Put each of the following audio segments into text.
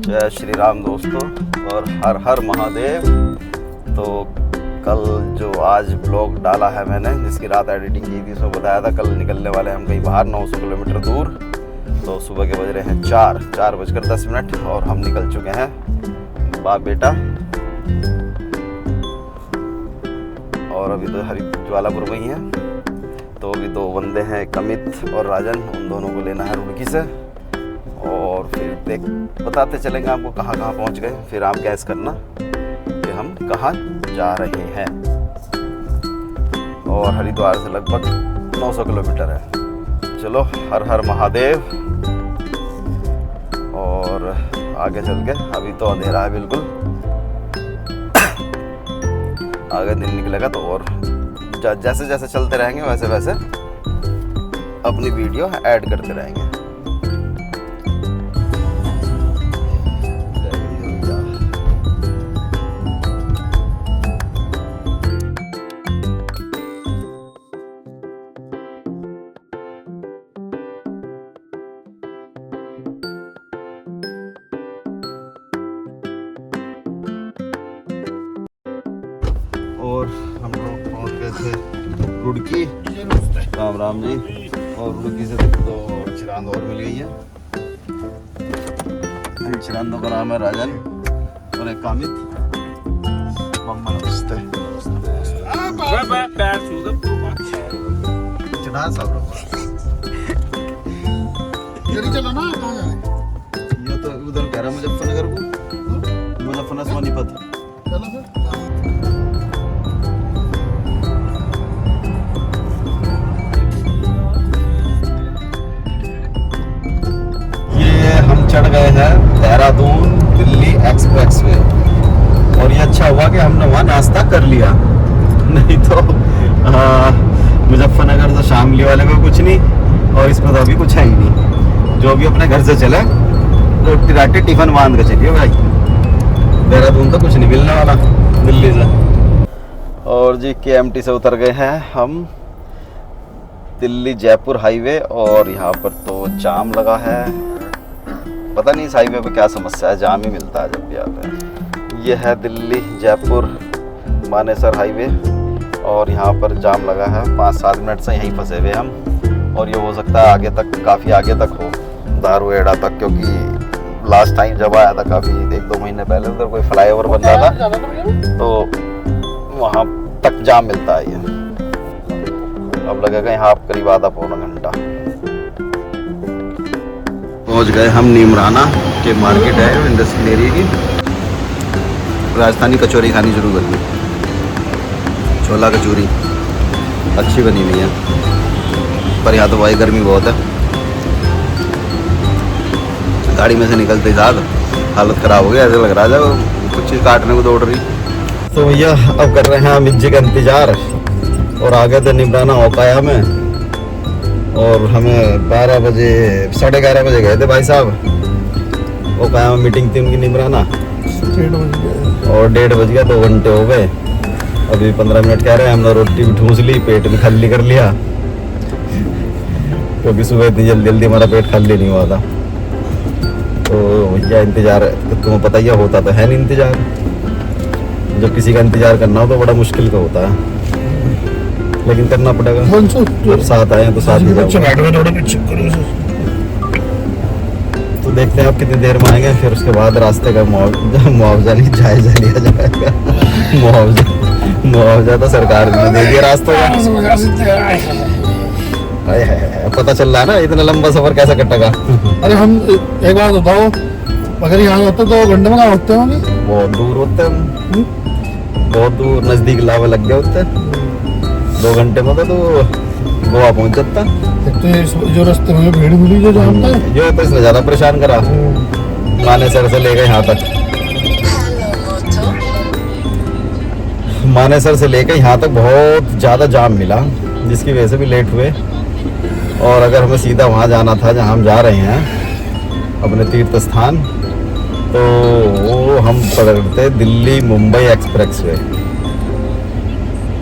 जय श्री राम दोस्तों और हर हर महादेव। तो कल जो आज ब्लॉग डाला है मैंने, जिसकी रात एडिटिंग की थी, उसमें बताया था कल निकलने वाले हम कहीं बाहर 900 किलोमीटर दूर। तो सुबह के बज रहे हैं 4:10 और हम निकल चुके हैं बाप बेटा। और अभी तो ज्वालापुर में ही हैं। तो अभी दो बंदे हैं, अमित और राजन, उन दोनों को लेना है रुड़की से। और फिर बताते चलेंगे आपको कहाँ कहाँ पहुँच गए, फिर आप गैस करना कि हम कहाँ जा रहे हैं। और हरिद्वार से लगभग 900 किलोमीटर है। चलो हर हर महादेव। और आगे चल के, अभी तो अंधेरा है बिल्कुल, आगे दिन निकलेगा तो और जैसे जैसे चलते रहेंगे वैसे वैसे अपनी वीडियो ऐड करते रहेंगे। और हम लोग पहुँच गए थे रुड़की। राम राम जी। और रुड़की से तो चिरांद और मिल गई है। चिरांदों का नाम है राजन और एक अमित। मम्मा नमस्ते। चढ़ा सब चलो ना, ये तो उधर कह रहा मुजफ्फरनगर को, मुजफ्फरनगर सोनीपत। चलो फिर। चढ़ गए हैं देहरादून दिल्ली एक्सप्रेस वे। और ये अच्छा हुआ कि हमने वहाँ नाश्ता कर लिया, नहीं तो मुजफ्फरनगर तो शामली वाले में कुछ नहीं और इसमें तो अभी कुछ है ही नहीं। जो भी अपने घर से चले रोटी राटी टिफिन बांध के चलिए भाई, देहरादून तो कुछ नहीं मिलने वाला दिल्ली से। और जी KMT से उतर गए हैं हम दिल्ली जयपुर हाईवे। और यहाँ पर तो जाम लगा है, पता नहीं इस हाईवे पे क्या समस्या है, जाम ही मिलता है जब भी आते हैं। ये है दिल्ली जयपुर मानेसर हाईवे और यहाँ पर जाम लगा है। 5-7 मिनट से यहीं फंसे हुए हम। और ये हो सकता है आगे तक, काफ़ी आगे तक हो, दारूहेड़ा तक, क्योंकि लास्ट टाइम जब आया था काफ़ी 1-2 महीने पहले, उधर कोई फ्लाईओवर बन रहा था तो वहाँ तक जाम मिलता है। ये अब लगेगा यहाँ करीब आधा पौना घंटा। पहुंच गए हम नीमराना के मार्केट है इंडस्ट्रियल एरिया की। राजस्थानी कचौरी खानी शुरू कर दी, छोला कचौरी अच्छी बनी हुई है, पर यहाँ तो भाई गर्मी बहुत है। गाड़ी में से निकलते ही साथ हालत ख़राब हो गई, ऐसे लग रहा है कुछ चीज़ काटने को दौड़ रही। तो भैया अब कर रहे हैं अमित जी का इंतज़ार। और आ गए थे नीमराना ओकाया में। और हमें 12 बजे 11:30 बजे गए थे भाई साहब। वो कहा मीटिंग थी उनकी नीमराना, और 1:30 बज गया, 2 घंटे हो गए। अभी 15 मिनट कह रहे हैं। हमने रोटी भी ठूंस ली, पेट भी खाली कर लिया, क्योंकि सुबह इतनी जल्दी हमारा पेट खाली नहीं हुआ था। तो भैया इंतज़ार तुम्हें पता ही होता तो है नहीं इंतज़ार। जब किसी का इंतज़ार करना हो तो बड़ा मुश्किल का होता है, लेकिन करना पड़ेगा। जब साथ आए हैं तो साथ ही तो देखते हैं आप कितनी देर में आएंगे। फिर उसके बाद रास्ते का मुआवजा नहीं, जायजा लिया जाएगा। मुआवजा तो सरकार ने दे दिया रास्तों का। पता चल रहा है ना इतना लंबा सफर कैसे कटेगा। अरे हम एक बात बताओ, अगर यहाँ होते तो घंटे में होते होंगे, बहुत दूर होते हैं, बहुत दूर, नजदीक लावा लग गए होते। 2 घंटे में तो गोवा पहुंच जाता। तो जो रास्ते में भीड़ मिली जो जो तो इसने ज़्यादा परेशान करा। मानेसर से लेकर यहाँ तक, मानेसर से लेकर यहाँ तक बहुत ज़्यादा जाम मिला, जिसकी वजह से भी लेट हुए। और अगर हमें सीधा वहाँ जाना था जहाँ हम जा रहे हैं अपने तीर्थ स्थान, तो वो हम पकड़ते दिल्ली मुंबई एक्सप्रेस वे।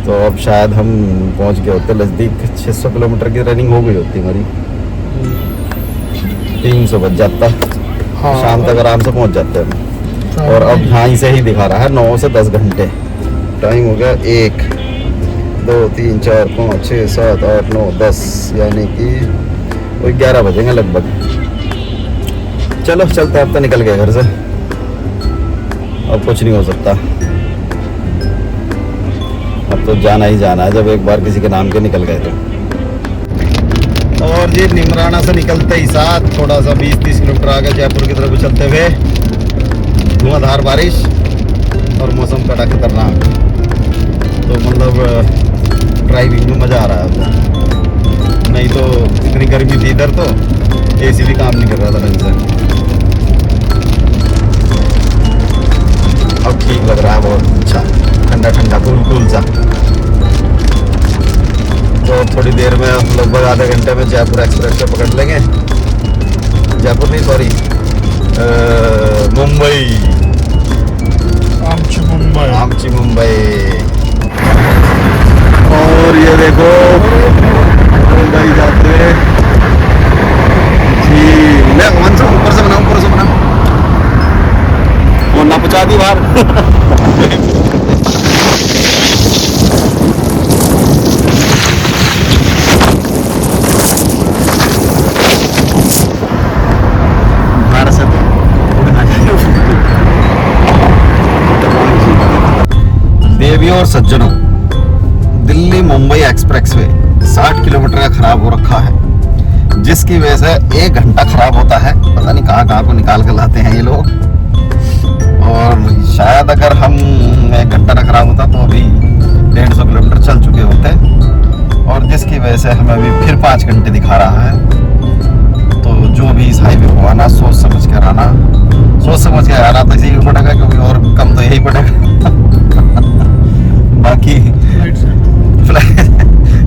तो अब शायद हम पहुंच गए होते नज़दीक। 600 किलोमीटर की रनिंग हो गई होती हमारी, 300 बज जाता। हाँ। शाम तक आराम से पहुंच जाते हैं। और अब यहाँ से ही दिखा रहा है 9 से 10 घंटे। टाइम हो गया 1 2 3 4 5 6 7 8 9 10, यानी कि वही 11 बजेंगे लगभग। चलो चलते हैं, अब तो निकल गए घर से, अब कुछ नहीं हो सकता। अब तो जाना ही जाना है, जब एक बार किसी के नाम के निकल गए तो। और ये निमराना से निकलते ही साथ थोड़ा सा 20-30 किलोमीटर आगे जयपुर की तरफ चलते हुए धुआंधार बारिश और मौसम बड़ा खतरनाक। तो मतलब ड्राइविंग में मज़ा आ रहा है, नहीं तो इतनी गर्मी थी इधर तो एसी भी काम नहीं कर रहा था ढंग से। अब ठीक लग रहा है, बहुत अच्छा, ठंडा ठंडा कूल कूल सा। तो थोड़ी देर में हम लगभग आधे घंटे में जयपुर एक्सप्रेस से पकड़ लेंगे। जयपुर नहीं, सॉरी, मुंबई, आमची मुंबई। और ये देखो मुंबई जाते जी, ले ऊपर से बना, ऊपर से बना और ना पहुंचा दी बाहर। देवियों और सज्जनों, दिल्ली मुंबई एक्सप्रेसवे 60 किलोमीटर का खराब हो रखा है, जिसकी वजह से 1 घंटा खराब होता है। पता नहीं कहाँ कहाँ को निकाल कर लाते हैं ये लोग। और शायद अगर हम 1 घंटा ना खराब होता तो अभी 150 किलोमीटर चल चुके होते, और जिसकी वजह से हमें अभी फिर 5 घंटे दिखा रहा है। तो जो भी इस हाईवे को आना, सोच समझ कर आना, सोच समझ के आना तो इसी पड़ेगा, क्योंकि और कम तो यही पड़ेगा। बाकी फ्लाइट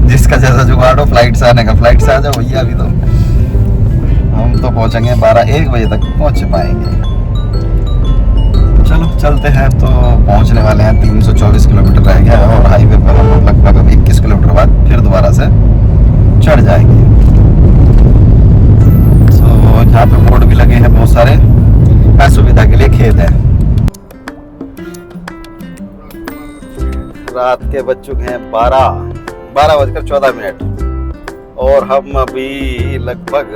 जिसका जैसा जुगाड़ हो, फ्लाइट से आने का फ्लाइट से आ जाओ भैया। अभी तो हम तो पहुंचेंगे 12-1 बजे तक पहुंच पाएंगे। चलो चलते हैं, तो पहुंचने वाले हैं। 324 किलोमीटर रह गया और हाईवे पर हम लगभग अभी 21 किलोमीटर बाद फिर दोबारा से चढ़ जाएंगे। तो यहाँ पे बोर्ड भी लगे हैं बहुत सारे, सुविधा के लिए खेत है। रात के बज चुके हैं 12:14 और हम अभी लगभग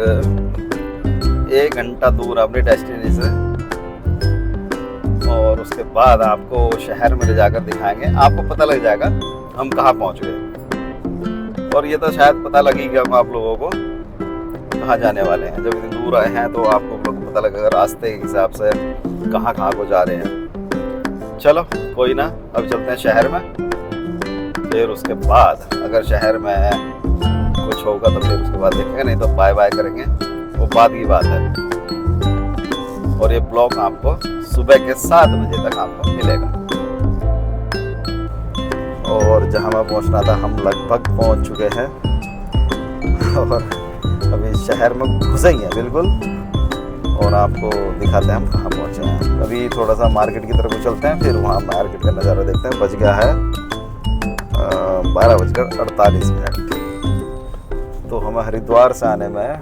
1 घंटा दूर अपने डेस्टिनेशन से। और उसके बाद आपको शहर में ले जाकर दिखाएंगे, आपको पता लग जाएगा हम कहाँ पहुँच गए। और ये तो शायद पता लग ही गया आप लोगों को कहाँ जाने वाले हैं। जब इतनी दूर आए हैं तो आपको पता लगेगा रास्ते के हिसाब से कहाँ कहाँ को जा रहे हैं। चलो कोई ना, अब चलते हैं शहर में, फिर उसके बाद अगर शहर में कुछ होगा तो फिर उसके बाद देखेंगे, नहीं तो बाय बाय करेंगे, वो बाद की बात है। और ये ब्लॉग आपको सुबह के 7 बजे तक आपको मिलेगा। और जहाँ मैं पहुँचना था हम लगभग पहुँच चुके हैं और अभी शहर में घुसे ही हैं बिल्कुल, और आपको दिखाते हैं हम कहाँ पहुँचे हैं। अभी थोड़ा सा मार्केट की तरफ चलते हैं, फिर वहाँ मार्केट का नज़ारा देखते हैं। बज गया है 12:48। तो हमें हरिद्वार से आने में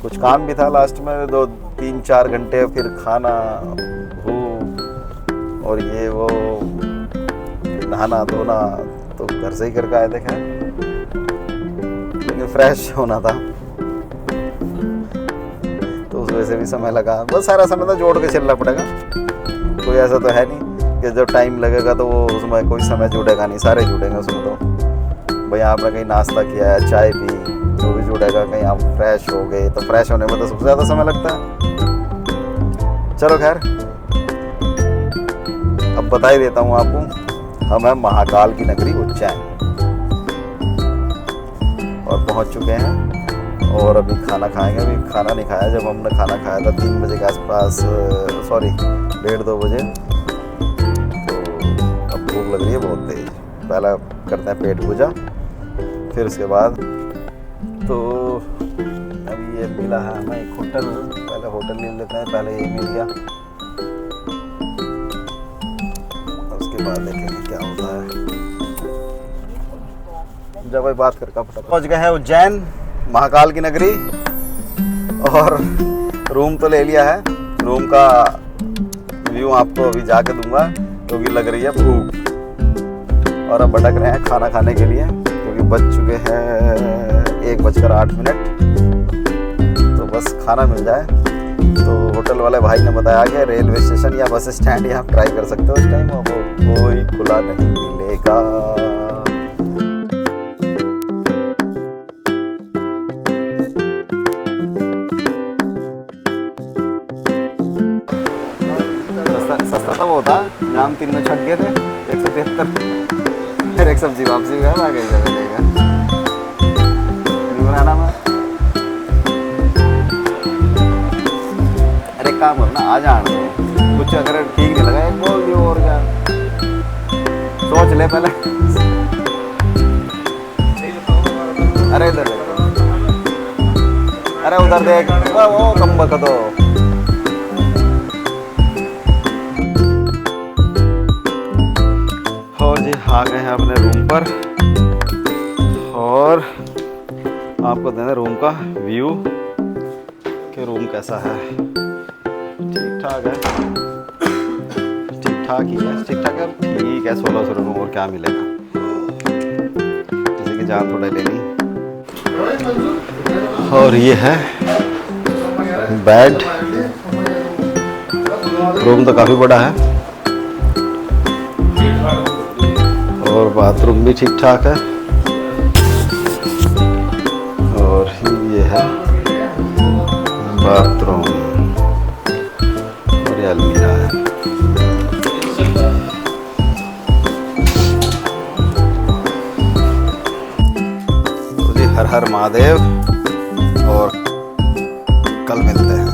कुछ काम भी था लास्ट में, 2-3-4 घंटे, फिर खाना, भूख और ये वो नहाना धोना तो घर से ही करके आए थे। खैर लेकिन फ्रेश होना था तो उस वजह से भी समय लगा। बस सारा समय तो जोड़ के चलना पड़ेगा, कोई ऐसा तो है नहीं कि जब टाइम लगेगा तो वो उसमें कोई समय जुड़ेगा नहीं, सारे जुड़ेंगे उसमें। तो भाई आपने कहीं नाश्ता किया है, चाय पी, जो भी जुड़ेगा। कहीं आप फ्रेश हो गए तो फ्रेश होने में तो सबसे ज़्यादा समय लगता है। चलो खैर, अब बता ही देता हूँ आपको, हम हैं महाकाल की नगरी उज्जैन और पहुँच चुके हैं। और अभी खाना खाएंगे। अभी खाना नहीं खाया, जब हमने खाना खाया था 3 बजे के आसपास, सॉरी 1:30-2 बजे। तो अब भूख लग रही है बहुत तेज। पहला करते हैं पेट पूजा, फिर उसके बाद तो अभी ये मिला है हमें एक होटल, पहले होटल ले लेते हैं। पहले ये मिल गया, उसके बाद देखेंगे क्या होता है। जब भाई बात करके फटाफट पहुँच गए हैं उज्जैन महाकाल की नगरी, और रूम तो ले लिया है। रूम का व्यू आपको अभी जाके दूंगा, क्योंकि लग रही है भूख और अब भटक रहे हैं खाना खाने के लिए, क्योंकि बज चुके हैं 1:08। तो बस खाना मिल जाए। तो होटल वाले भाई ने बताया कि रेलवे स्टेशन या बस स्टैंड यहाँ ट्राई कर सकते हो, इस टाइम वो कोई खुला नहीं मिलेगा। सस्ता तो वो था जहाँ हम तीनों छक गए थे 173, फिर एक सब्जी वापसी हुआ आगे चलेगा बनाना में। अरे काम करना आ जाना, कुछ अगर ठीक नहीं लगा एक बोल दियो, और क्या सोच ले पहले। अरे इधर देख, अरे उधर देख, वो कम बका दो। और जी आ गए हैं अपने रूम पर, और आपको देना रूम का व्यू कि रूम कैसा है। ठीक ठाक है, ठीक ठाक ही है, ठीक ठाक है, ठीक है। 1600 रुपये और क्या मिलेगा, किसी की जान थोड़ा लेनी। और ये है बेड, रूम तो काफ़ी बड़ा है और बाथरूम भी ठीक ठाक है। और ये है बाथरूम और ये अलमीरा है। तो जी हर हर महादेव, और कल मिलते हैं।